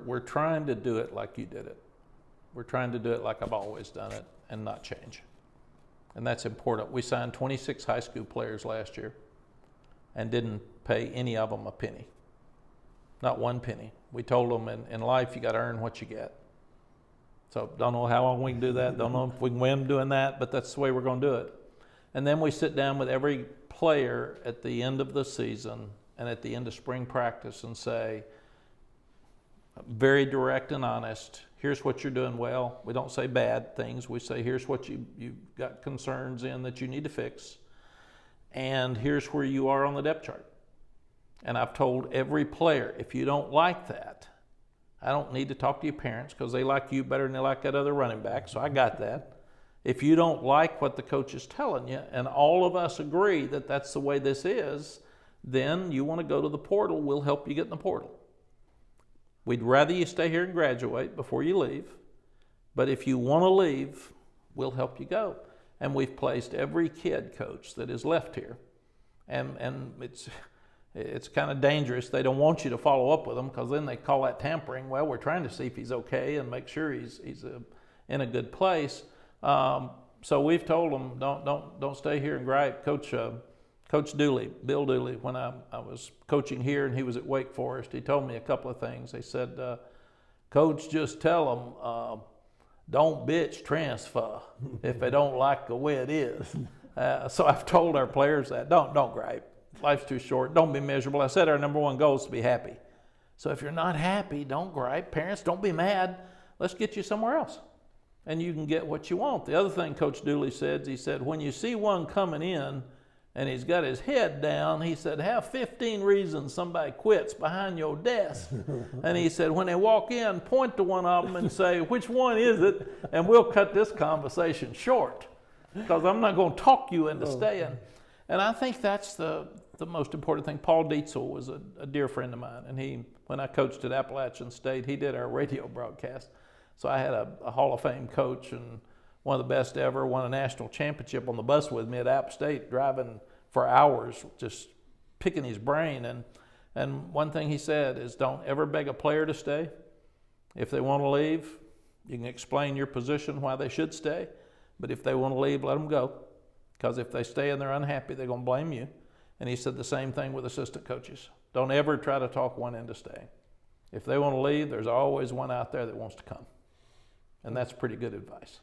We're trying to do it like you did it. We're trying to do it like I've always done it and not change. And that's important. We signed 26 high school players last year and didn't pay any of them a penny. Not one penny. We told them in life you got to earn what you get. So don't know how long we can do that. Don't know if we can win doing that, but that's the way we're going to do it. And then we sit down with every player at the end of the season and at the end of spring practice and say, very direct and honest, here's what you're doing well. We don't say bad things. We say, here's what you've got concerns in that you need to fix. And here's where you are on the depth chart. And I've told every player, if you don't like that, I don't need to talk to your parents because they like you better than they like that other running back, so I got that. If you don't like what the coach is telling you, and all of us agree that that's the way this is, then you want to go to the portal, we'll help you get in the portal. We'd rather you stay here and graduate before you leave, but if you want to leave, we'll help you go. And we've placed every kid, coach, that is left here. And it's kind of dangerous. They don't want you to follow up with them because then they call that tampering. Well, we're trying to see if he's okay and make sure he's in a good place. So we've told them, don't stay here and gripe. Coach Dooley, Bill Dooley, when I was coaching here and he was at Wake Forest, he told me a couple of things. He said, Coach, just tell them, don't bitch transfer if they don't like the way it is. So I've told our players that, don't gripe. Life's too short. Don't be miserable. I said our number one goal is to be happy. So if you're not happy, don't gripe. Parents, don't be mad. Let's get you somewhere else. And you can get what you want. The other thing Coach Dooley said, he said, when you see one coming in and he's got his head down, he said, have 15 reasons somebody quits behind your desk. And he said, when they walk in, point to one of them and say, which one is it? And we'll cut this conversation short because I'm not going to talk you into staying. And I think that's the most important thing. Paul Dietzel was a dear friend of mine. And when I coached at Appalachian State, he did our radio broadcast. So I had a Hall of Fame coach and one of the best ever, won a national championship on the bus with me at App State, driving for hours, just picking his brain. And one thing he said is don't ever beg a player to stay. If they want to leave, you can explain your position why they should stay. But if they want to leave, let them go. Because if they stay and they're unhappy, they're going to blame you. And he said the same thing with assistant coaches. Don't ever try to talk one into staying. If they want to leave, there's always one out there that wants to come. And that's pretty good advice.